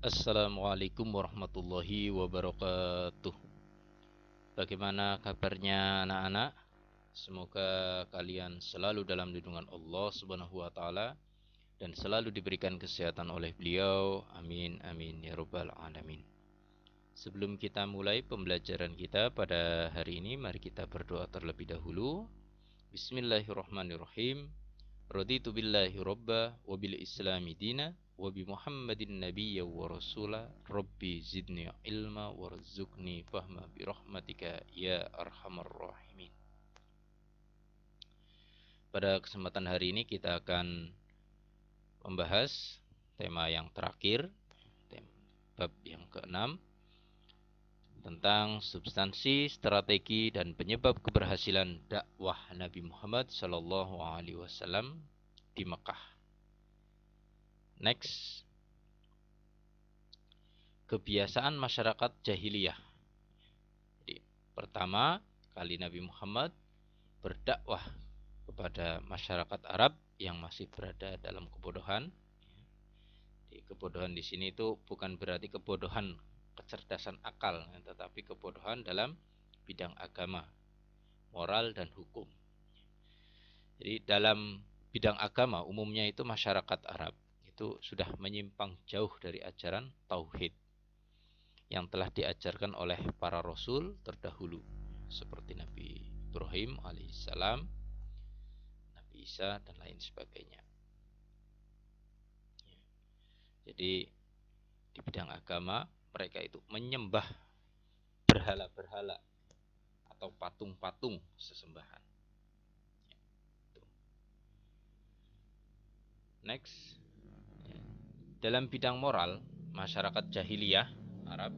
Assalamualaikum warahmatullahi wabarakatuh. Bagaimana kabarnya anak-anak? Semoga kalian selalu dalam lindungan Allah Subhanahu wa taala dan selalu diberikan kesehatan oleh beliau. Amin amin ya rabbal alamin. Sebelum kita mulai pembelajaran kita pada hari ini, mari kita berdoa terlebih dahulu. Bismillahirrahmanirrahim. Raditu billahi robba wa bil islami dina wa bi muhammadin nabiyya wa rasula rabbi zidni ilma warzuqni fahma bi rahmatika ya arhamar rahimin. Pada kesempatan hari ini kita akan membahas tema yang terakhir, bab yang keenam, tentang substansi, strategi, dan penyebab keberhasilan dakwah Nabi Muhammad SAW di Mekah. Next, kebiasaan masyarakat jahiliyah. Jadi, pertama kali Nabi Muhammad berdakwah kepada masyarakat Arab yang masih berada dalam kebodohan. Jadi, kebodohan di sini itu bukan berarti kebodohan kecerdasan akal, tetapi kebodohan dalam bidang agama, moral dan hukum. Jadi dalam bidang agama umumnya itu masyarakat Arab itu sudah menyimpang jauh dari ajaran tauhid yang telah diajarkan oleh para rasul terdahulu seperti Nabi Ibrahim alaihissalam, Nabi Isa dan lain sebagainya. Jadi di bidang agama mereka itu menyembah berhala-berhala atau patung-patung sesembahan. Next, dalam bidang moral masyarakat jahiliyah Arab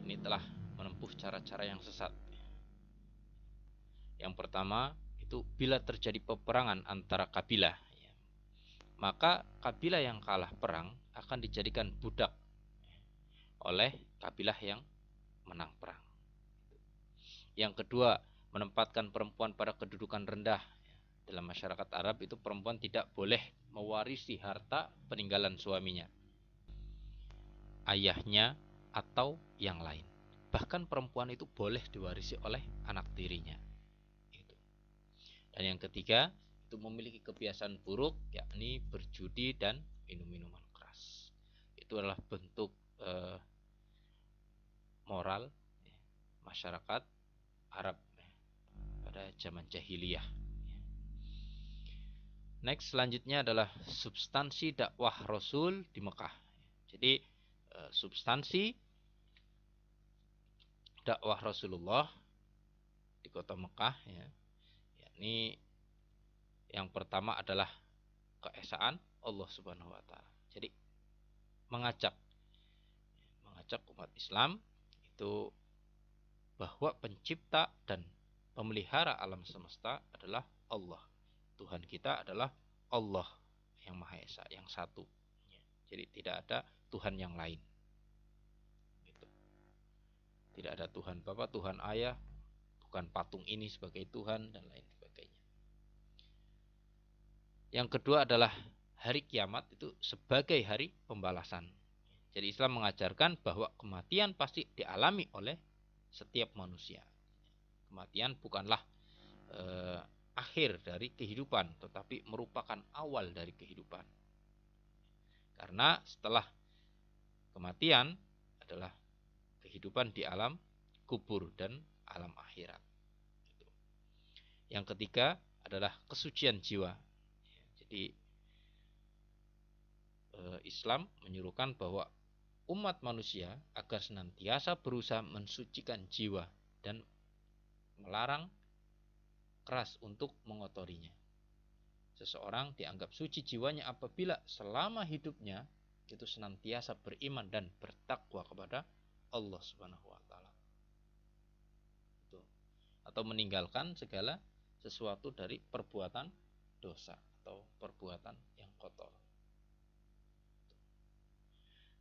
ini telah menempuh cara-cara yang sesat. Yang pertama itu bila terjadi peperangan antara kabilah, maka kabilah yang kalah perang akan dijadikan budak oleh kabilah yang menang perang. Yang kedua, menempatkan perempuan pada kedudukan rendah. Dalam masyarakat Arab itu perempuan tidak boleh mewarisi harta peninggalan suaminya, ayahnya, atau yang lain. Bahkan perempuan itu boleh diwarisi oleh anak tirinya. Dan yang ketiga, itu memiliki kebiasaan buruk, yakni berjudi dan minum minuman keras. Itu adalah bentuk moral masyarakat Arab pada zaman jahiliyah. Next, selanjutnya adalah substansi dakwah Rasul di Mekah. Jadi substansi dakwah Rasulullah di kota Mekah, yakni yang pertama adalah keesaan Allah Subhanahu wa taala. Jadi mengajak umat Islam itu bahwa pencipta dan pemelihara alam semesta adalah Allah. Tuhan kita adalah Allah yang Maha Esa, yang satu. Jadi tidak ada Tuhan yang lain. Gitu. Tidak ada Tuhan Bapa, Tuhan Ayah, bukan patung ini sebagai Tuhan dan lain sebagainya. Yang kedua adalah hari kiamat itu sebagai hari pembalasan. Jadi Islam mengajarkan bahwa kematian pasti dialami oleh setiap manusia. Kematian bukanlah akhir dari kehidupan, tetapi merupakan awal dari kehidupan. Karena setelah kematian adalah kehidupan di alam kubur dan alam akhirat. Yang ketiga adalah kesucian jiwa. Jadi Islam menyuruhkan bahwa umat manusia agar senantiasa berusaha mensucikan jiwa dan melarang keras untuk mengotorinya. Seseorang dianggap suci jiwanya apabila selama hidupnya itu senantiasa beriman dan bertakwa kepada Allah Subhanahu wa taala. Atau meninggalkan segala sesuatu dari perbuatan dosa atau perbuatan yang kotor.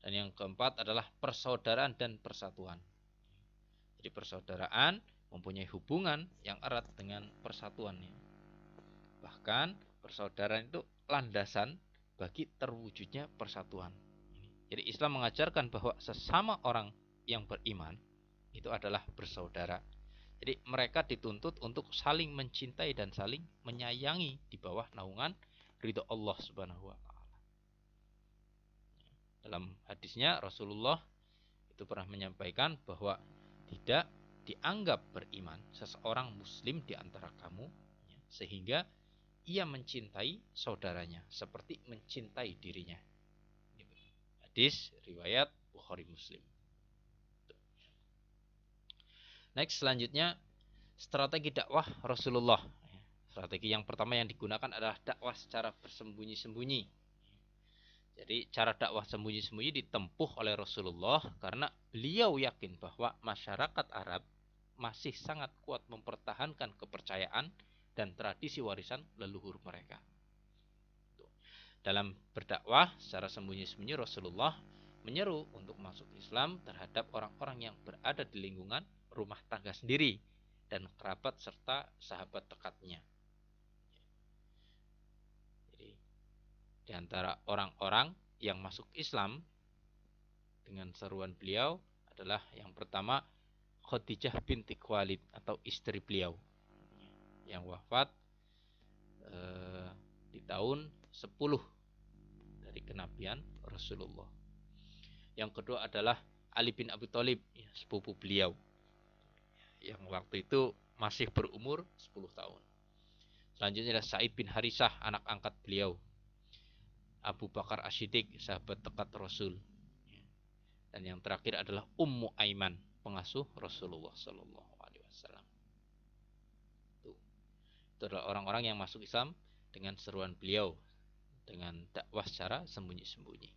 Dan yang keempat adalah persaudaraan dan persatuan. Jadi persaudaraan mempunyai hubungan yang erat dengan persatuannya. Bahkan persaudaraan itu landasan bagi terwujudnya persatuan. Jadi Islam mengajarkan bahwa sesama orang yang beriman itu adalah bersaudara. Jadi mereka dituntut untuk saling mencintai dan saling menyayangi di bawah naungan ridho Allah Subhanahu wa taala. Dalam hadisnya Rasulullah itu pernah menyampaikan bahwa tidak dianggap beriman seseorang muslim di antara kamu sehingga ia mencintai saudaranya seperti mencintai dirinya. Hadis riwayat Bukhari Muslim. Next, selanjutnya strategi dakwah Rasulullah. Strategi yang pertama yang digunakan adalah dakwah secara bersembunyi-sembunyi. Jadi cara dakwah sembunyi-sembunyi ditempuh oleh Rasulullah karena beliau yakin bahwa masyarakat Arab masih sangat kuat mempertahankan kepercayaan dan tradisi warisan leluhur mereka. Dalam berdakwah secara sembunyi-sembunyi Rasulullah menyeru untuk masuk Islam terhadap orang-orang yang berada di lingkungan rumah tangga sendiri dan kerabat serta sahabat dekatnya. Jadi di antara orang-orang yang masuk Islam dengan seruan beliau adalah yang pertama Khadijah binti Khuwailid atau istri beliau yang wafat di tahun 10 dari kenabian Rasulullah. Yang kedua adalah Ali bin Abi Thalib, sepupu beliau, yang waktu itu masih berumur 10 tahun. Selanjutnya adalah Sa'id bin Harisah, anak angkat beliau. Abu Bakar As-Siddiq, sahabat dekat Rasul. Dan yang terakhir adalah Ummu Aiman, pengasuh Rasulullah Sallallahu Alaihi Wasallam. Itu adalah orang-orang yang masuk Islam dengan seruan beliau, dengan dakwah secara sembunyi-sembunyi.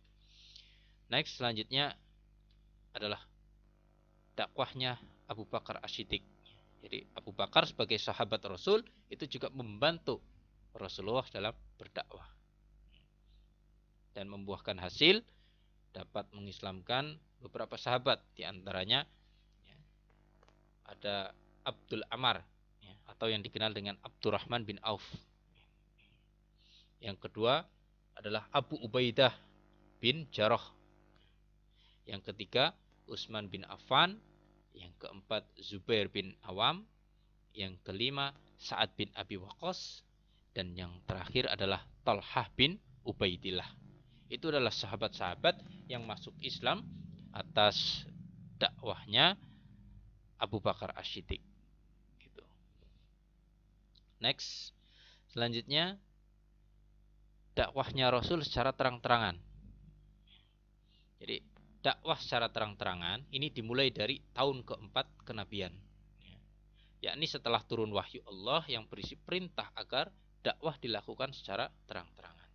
Next, selanjutnya adalah dakwahnya Abu Bakar As-Siddiq. Jadi Abu Bakar sebagai sahabat Rasul itu juga membantu Rasulullah dalam berdakwah dan membuahkan hasil, dapat mengislamkan beberapa sahabat, di antaranya ada Abdul Amar atau yang dikenal dengan Abdurrahman bin Auf. Yang kedua adalah Abu Ubaidah bin Jarrah. Yang ketiga Utsman bin Affan. Yang keempat Zubair bin Awam. Yang kelima Sa'ad bin Abi Waqqas. Dan yang terakhir adalah Talhah bin Ubaidillah. Itu adalah sahabat-sahabat yang masuk Islam atas dakwahnya Abu Bakar As-Siddiq. Gitu. Next, selanjutnya dakwahnya Rasul secara terang-terangan. Jadi dakwah secara terang-terangan ini dimulai dari tahun keempat kenabian, yakni setelah turun wahyu Allah yang berisi perintah agar dakwah dilakukan secara terang-terangan.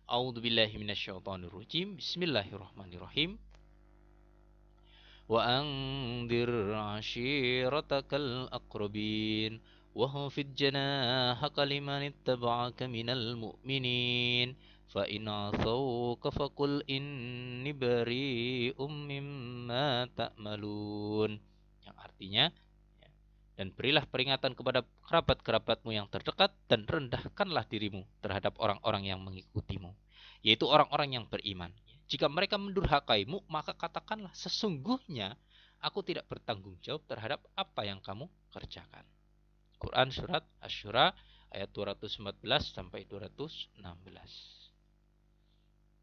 A'udzubillahi minasyaitonirrajim. Bismillahirrahmanirrahim. Wa anzir 'ashiratakal aqrabin wahfid janahaka liman ittaba'aka minal mu'minin fa in 'asawka faqul inni bari'um mimma ta'malun. Yang artinya, dan berilah peringatan kepada kerabat-kerabatmu yang terdekat dan rendahkanlah dirimu terhadap orang-orang yang mengikutimu, yaitu orang-orang yang beriman. Jika mereka mendurhakaimu, maka katakanlah, sesungguhnya aku tidak bertanggung jawab terhadap apa yang kamu kerjakan. Quran surat Asy-Syura ayat 214 sampai 216.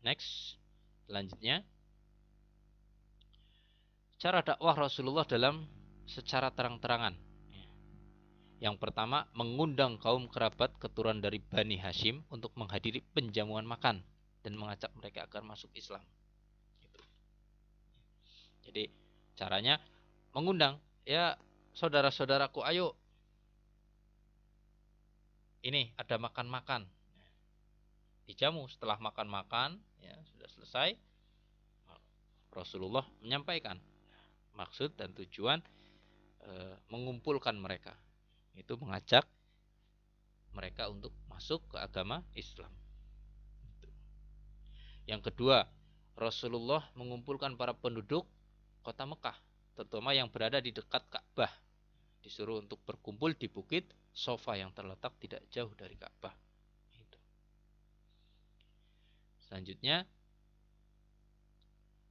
Next, selanjutnya cara dakwah Rasulullah dalam secara terang-terangan. Yang pertama, mengundang kaum kerabat keturunan dari Bani Hashim untuk menghadiri penjamuan makan dan mengajak mereka agar masuk Islam. Jadi caranya mengundang, ya saudara-saudaraku, ayo, ini ada makan-makan. Dijamu. Setelah makan-makan, ya sudah selesai, Rasulullah menyampaikan maksud dan tujuan mengumpulkan mereka. Itu mengajak mereka untuk masuk ke agama Islam. Yang kedua, Rasulullah mengumpulkan para penduduk kota Mekah, terutama yang berada di dekat Ka'bah. Disuruh untuk berkumpul di bukit Sofa yang terletak tidak jauh dari Ka'bah. Selanjutnya,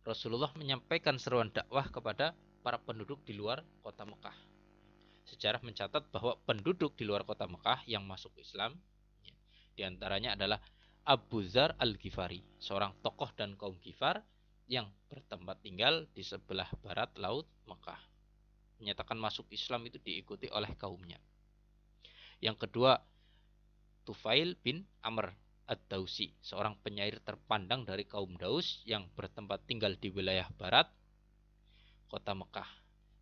Rasulullah menyampaikan seruan dakwah kepada para penduduk di luar kota Mekah. Sejarah mencatat bahwa penduduk di luar kota Mekah yang masuk Islam, diantaranya adalah Abu Dzar Al-Ghifari, seorang tokoh dan kaum Ghifar yang bertempat tinggal di sebelah barat laut Mekah. Menyatakan masuk Islam itu diikuti oleh kaumnya. Yang kedua, Tufail bin Amr Ad-Dausi, seorang penyair terpandang dari kaum Daus yang bertempat tinggal di wilayah barat kota Mekah,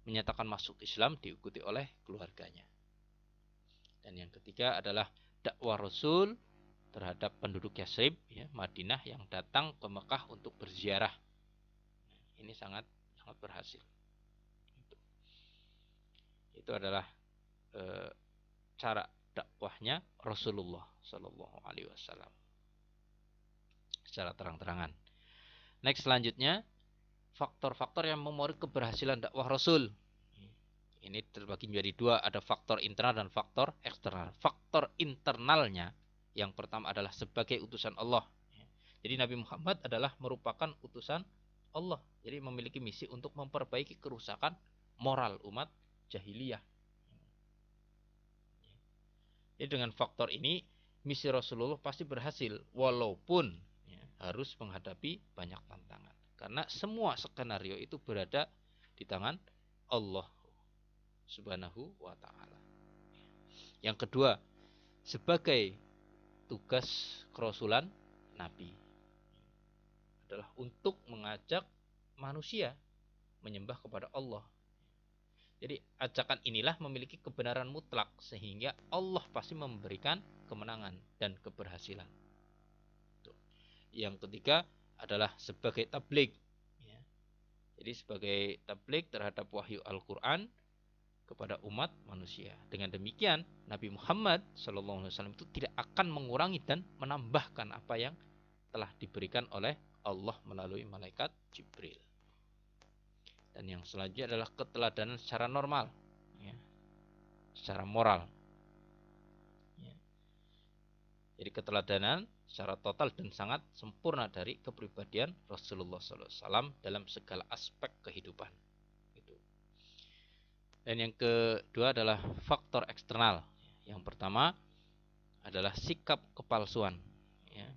menyatakan masuk Islam diikuti oleh keluarganya. Dan yang ketiga adalah dakwah Rasul terhadap penduduk Yasrib, Madinah, yang datang ke Mekah untuk berziarah. Ini sangat berhasil. Itu adalah cara dakwahnya Rasulullah Shallallahu Alaihi Wasallam secara terang-terangan. Next, selanjutnya faktor-faktor yang mempengaruhi keberhasilan dakwah Rasul. Ini terbagi menjadi dua, ada faktor internal dan faktor eksternal. Faktor internalnya yang pertama adalah sebagai utusan Allah. Jadi Nabi Muhammad adalah merupakan utusan Allah. Jadi memiliki misi untuk memperbaiki kerusakan moral umat jahiliyah. Jadi dengan faktor ini misi Rasulullah pasti berhasil, walaupun harus menghadapi banyak tantangan. Karena semua skenario itu berada di tangan Allah Subhanahu wa ta'ala. Yang kedua, sebagai tugas kerasulan Nabi adalah untuk mengajak manusia menyembah kepada Allah. Jadi ajakan inilah memiliki kebenaran mutlak, sehingga Allah pasti memberikan kemenangan dan keberhasilan. Yang ketiga adalah sebagai tabligh. Jadi sebagai tabligh terhadap wahyu Al-Quran kepada umat manusia. Dengan demikian Nabi Muhammad SAW itu tidak akan mengurangi dan menambahkan apa yang telah diberikan oleh Allah melalui malaikat Jibril. Dan yang selanjutnya adalah keteladanan secara normal, secara moral. Jadi keteladanan secara total dan sangat sempurna dari kepribadian Rasulullah SAW dalam segala aspek kehidupan. Dan yang kedua adalah faktor eksternal. Yang pertama adalah sikap kepalsuan,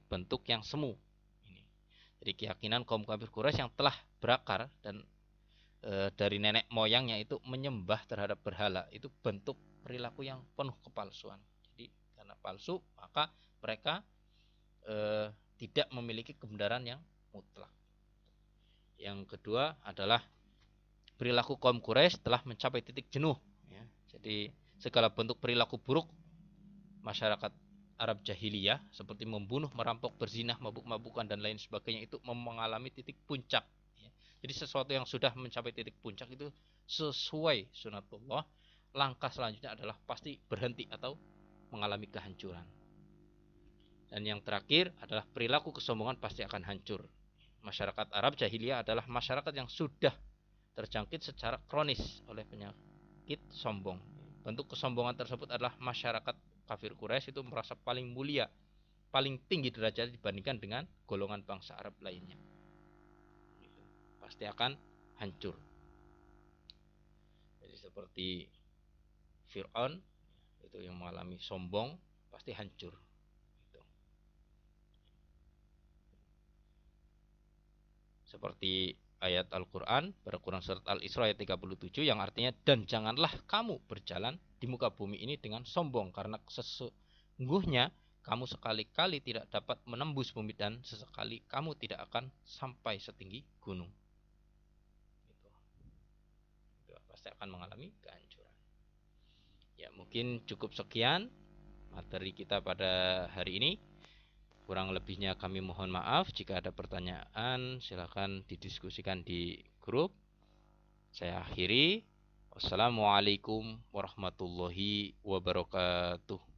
bentuk yang semu. Jadi keyakinan kaum kafir Quraisy yang telah berakar dan dari nenek moyangnya itu menyembah terhadap berhala, itu bentuk perilaku yang penuh kepalsuan. Jadi karena palsu, maka mereka tidak memiliki kebenaran yang mutlak. Yang kedua adalah perilaku kaum Quraisy telah mencapai titik jenuh. Jadi segala bentuk perilaku buruk masyarakat Arab jahiliyah seperti membunuh, merampok, berzina, mabuk-mabukan dan lain sebagainya itu mengalami titik puncak. Jadi sesuatu yang sudah mencapai titik puncak itu sesuai sunatullah, langkah selanjutnya adalah pasti berhenti atau mengalami kehancuran. Dan yang terakhir adalah perilaku kesombongan pasti akan hancur. Masyarakat Arab jahiliyah adalah masyarakat yang sudah terjangkit secara kronis oleh penyakit sombong. Bentuk kesombongan tersebut adalah masyarakat kafir Quraisy itu merasa paling mulia, paling tinggi derajat dibandingkan dengan golongan bangsa Arab lainnya. Pasti akan hancur. Jadi seperti Fir'aun itu yang mengalami sombong pasti hancur. Seperti ayat Al-Quran pada Quran surat Al-Isra ayat 37 yang artinya, dan janganlah kamu berjalan di muka bumi ini dengan sombong, karena sesungguhnya kamu sekali-kali tidak dapat menembus bumi dan sesekali kamu tidak akan sampai setinggi gunung. Akan mengalami kehancuran. Ya, mungkin cukup sekian materi kita pada hari ini. Kurang lebihnya kami mohon maaf. Jika ada pertanyaan silakan didiskusikan di grup. Saya akhiri. Wassalamualaikum warahmatullahi wabarakatuh.